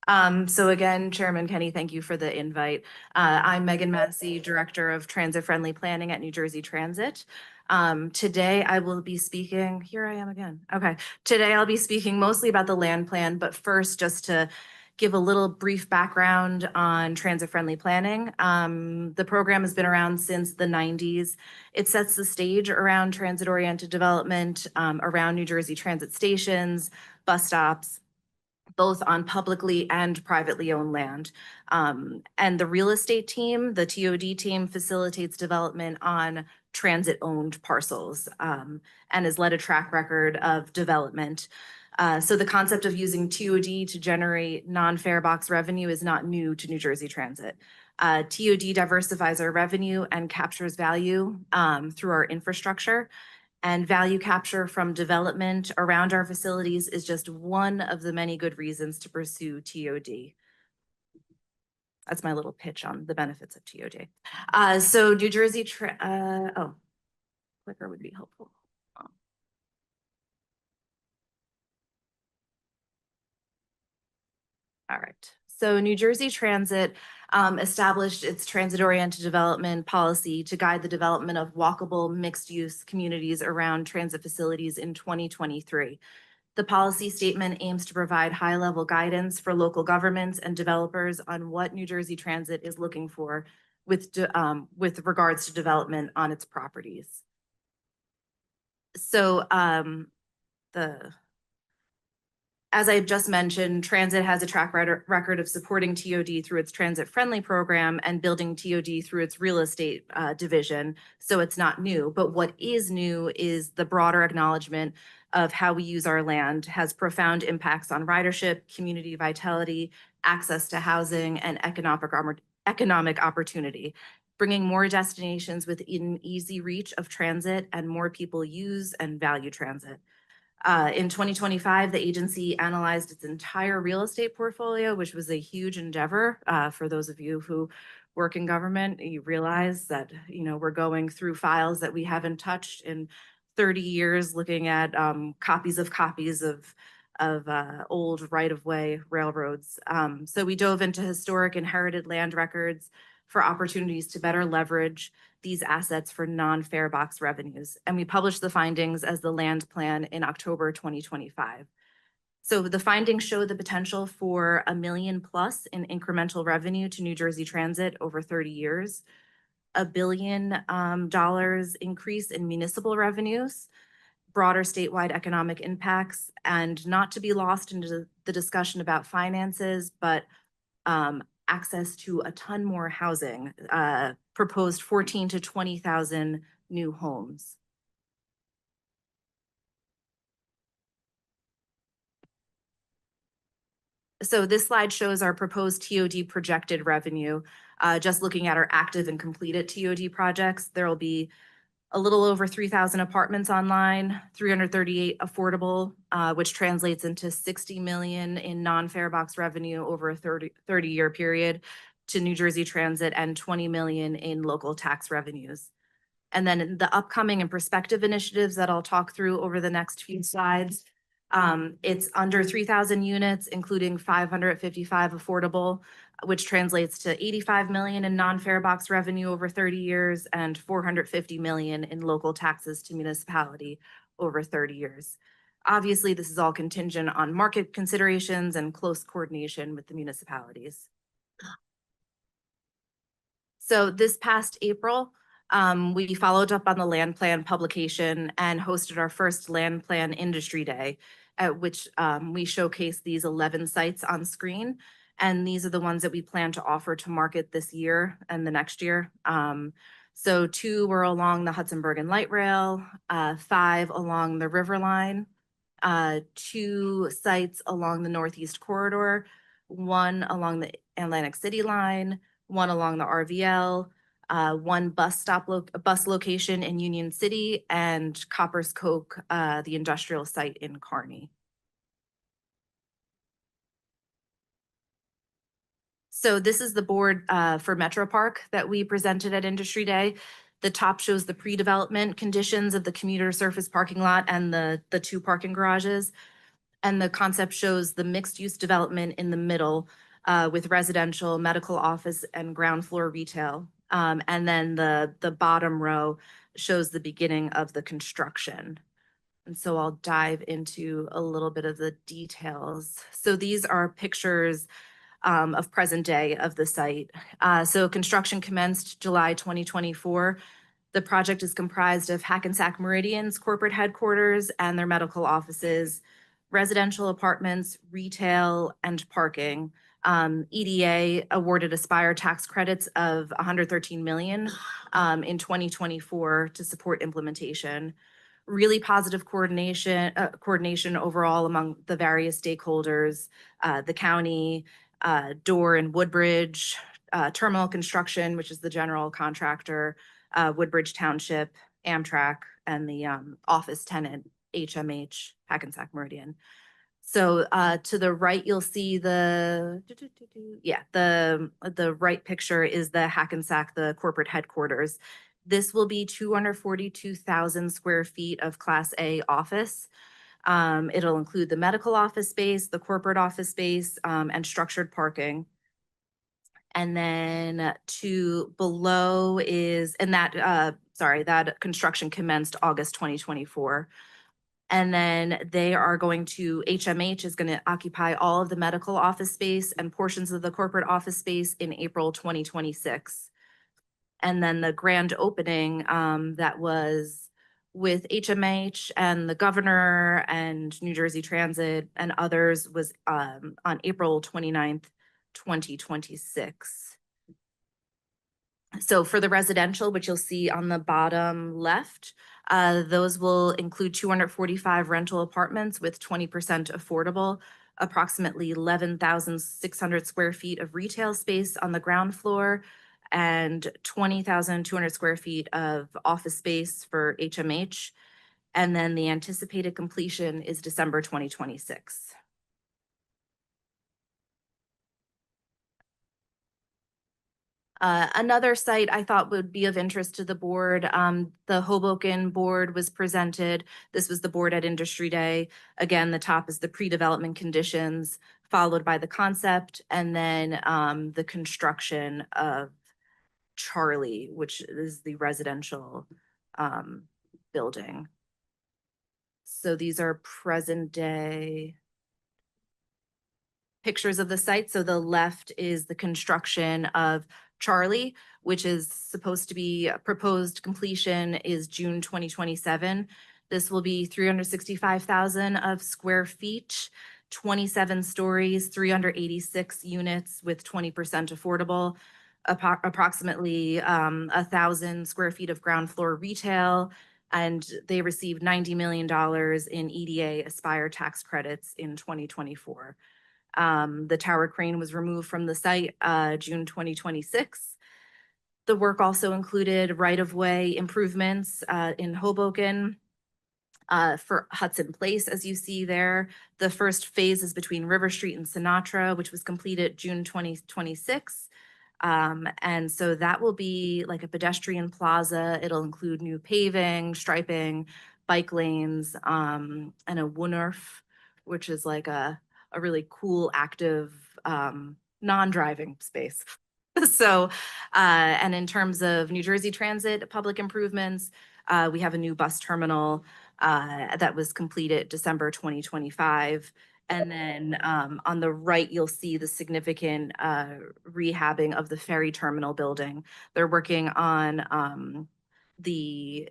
So again, Chairman Kenny, thank you for the invite. I'm Megan Massey, Director of Transit Friendly Planning at New Jersey Transit. Today I will be speaking, here I am again. Okay, today I'll be speaking mostly about the land plan, but first just to give a little brief background on transit friendly planning. The program has been around since the 90s. It sets the stage around transit oriented development, around New Jersey transit stations, bus stops, both on publicly and privately owned land. And the real estate team, the TOD team, facilitates development on transit-owned parcels, and has led a track record of development. So the concept of using TOD to generate non-fare box revenue is not new to New Jersey Transit. TOD diversifies our revenue and captures value through our infrastructure. And value capture from development around our facilities is just one of the many good reasons to pursue TOD. That's my little pitch on the benefits of TOD. So New Jersey, clicker would be helpful. All right. So New Jersey Transit established its transit-oriented development policy to guide the development of walkable mixed-use communities around transit facilities in 2023. The policy statement aims to provide high-level guidance for local governments and developers on what New Jersey Transit is looking for with regards to development on its properties. So as I just mentioned, Transit has a track record of supporting TOD through its transit-friendly program and building TOD through its real estate division, so it's not new. But what is new is the broader acknowledgement of how we use our land has profound impacts on ridership, community vitality, access to housing, and economic opportunity, bringing more destinations within easy reach of transit and more people use and value transit. In 2025, the agency analyzed its entire real estate portfolio, which was a huge endeavor. For those of you who work in government, you realize that, we're going through files that we haven't touched in 30 years, looking at copies of old right-of-way railroads. So we dove into historic inherited land records for opportunities to better leverage these assets for non-fare box revenues. And we published the findings as the land plan in October 2025. So the findings show the potential for $1 million plus in incremental revenue to New Jersey Transit over 30 years, $1 billion increase in municipal revenues, broader statewide economic impacts, and not to be lost into the discussion about finances, but access to a ton more housing, proposed 14 to 20,000 new homes. So this slide shows our proposed TOD projected revenue. Just looking at our active and completed TOD projects, there will be a little over 3,000 apartments online, 338 affordable, which translates into 60 million in non-fare box revenue over a 30-year period to New Jersey Transit, and 20 million in local tax revenues. And then in the upcoming and prospective initiatives that I'll talk through over the next few slides, it's under 3,000 units, including 555 affordable, which translates to 85 million in non-fare box revenue over 30 years and 450 million in local taxes to municipality over 30 years. Obviously, this is all contingent on market considerations and close coordination with the municipalities. So this past April, we followed up on the land plan publication and hosted our first land plan industry day, at which we showcased these 11 sites on screen. And these are the ones that we plan to offer to market this year and the next year. So 2 were along the Hudson Bergen Light Rail, 5 along the River Line, 2 sites along the Northeast Corridor, 1 along the Atlantic City Line, 1 along the RVL, 1 bus location in Union City, and Copper's Coke, the industrial site in Kearney. So this is the board for Metro Park that we presented at Industry Day. The top shows the pre-development conditions of the commuter surface parking lot and the 2 parking garages. And the concept shows the mixed-use development in the middle with residential, medical office, and ground floor retail. And then the bottom row shows the beginning of the construction. And so I'll dive into a little bit of the details. So these are pictures of present day of the site. So construction commenced July 2024. The project is comprised of Hackensack Meridian's corporate headquarters and their medical offices, residential apartments, retail, and parking. EDA awarded Aspire tax credits of 113 million in 2024 to support implementation. Really positive coordination overall among the various stakeholders, the county, Door and Woodbridge, Terminal Construction, which is the general contractor, Woodbridge Township, Amtrak, and the office tenant, HMH, Hackensack Meridian. So to the right, you'll see the right picture is the Hackensack, the corporate headquarters. This will be 242,000 square feet of Class A office. It'll include the medical office space, the corporate office space, and structured parking. And then to below is, and that, that construction commenced August 2024. And then they are going to, HMH is going to occupy all of the medical office space and portions of the corporate office space in April 2026. And then the grand opening that was with HMH and the governor and New Jersey Transit and others was on April 29th, 2026. So for the residential, which you'll see on the bottom left, those will include 245 rental apartments with 20% affordable, approximately 11,600 square feet of retail space on the ground floor, and 20,200 square feet of office space for HMH. And then the anticipated completion is December 2026. Another site I thought would be of interest to the board, the Hoboken board was presented. This was the board at Industry Day. Again, the top is the pre-development conditions, followed by the concept, and then the construction of Charlie, which is the residential building. So these are present day pictures of the site. So the left is the construction of Charlie, which is supposed to be proposed completion is June 2027. This will be 365,000 of square feet, 27 stories, 386 units with 20% affordable, approximately 1,000 square feet of ground floor retail, and they received $90 million in EDA Aspire tax credits in 2024. The tower crane was removed from the site June 2026. The work also included right-of-way improvements in Hoboken for Hudson Place, as you see there. The first phase is between River Street and Sinatra, which was completed June 2026. And so that will be like a pedestrian plaza. It'll include new paving, striping, bike lanes, and a Woonerf, which is like a really cool, active, non-driving space. So, and in terms of New Jersey Transit public improvements, we have a new bus terminal that was completed December 2025. And then on the right, you'll see the significant rehabbing of the ferry terminal building. They're working on the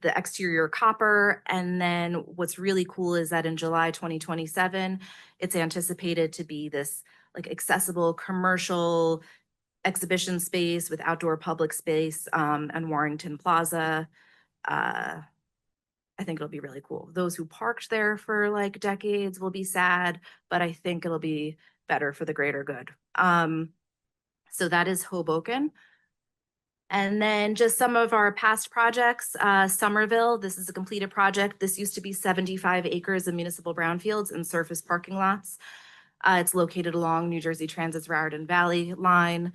exterior copper. And then what's really cool is that in July 2027, it's anticipated to be this like accessible commercial exhibition space with outdoor public space and Warrington Plaza. I think it'll be really cool. Those who parked there for like decades will be sad, but I think it'll be better for the greater good. So that is Hoboken. And then just some of our past projects, Somerville, this is a completed project. This used to be 75 acres of municipal brownfields and surface parking lots. It's located along New Jersey Transit's Raritan Valley line.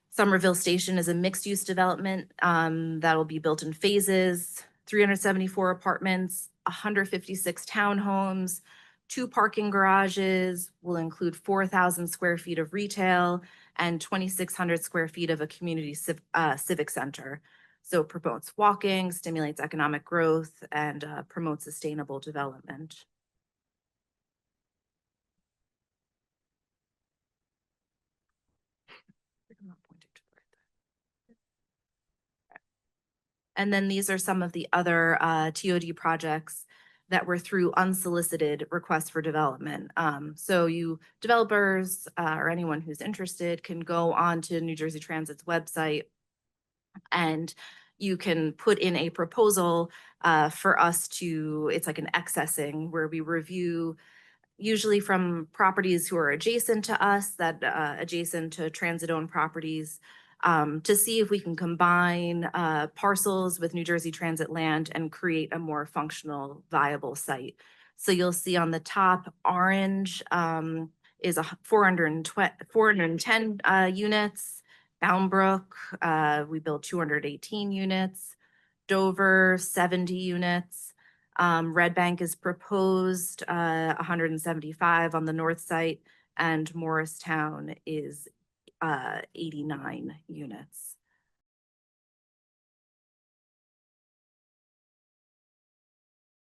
Somerville Station is a mixed-use development that will be built in phases, 374 apartments, 156 townhomes, 2 parking garages, will include 4,000 square feet of retail and 2,600 square feet of a community civic center. So promotes walking, stimulates economic growth, and promotes sustainable development. And then these are some of the other TOD projects that were through unsolicited requests for development. So you developers or anyone who's interested can go on to New Jersey Transit's website and you can put in a proposal for us to, it's like an accessing where we review usually from properties who are adjacent to us, that adjacent to transit-owned properties, to see if we can combine parcels with New Jersey Transit land and create a more functional, viable site. So you'll see on the top, orange is a 410 units. Boundbrook, we built 218 units. Dover, 70 units. Red Bank is proposed 175 on the north site, and Morristown is 89 units.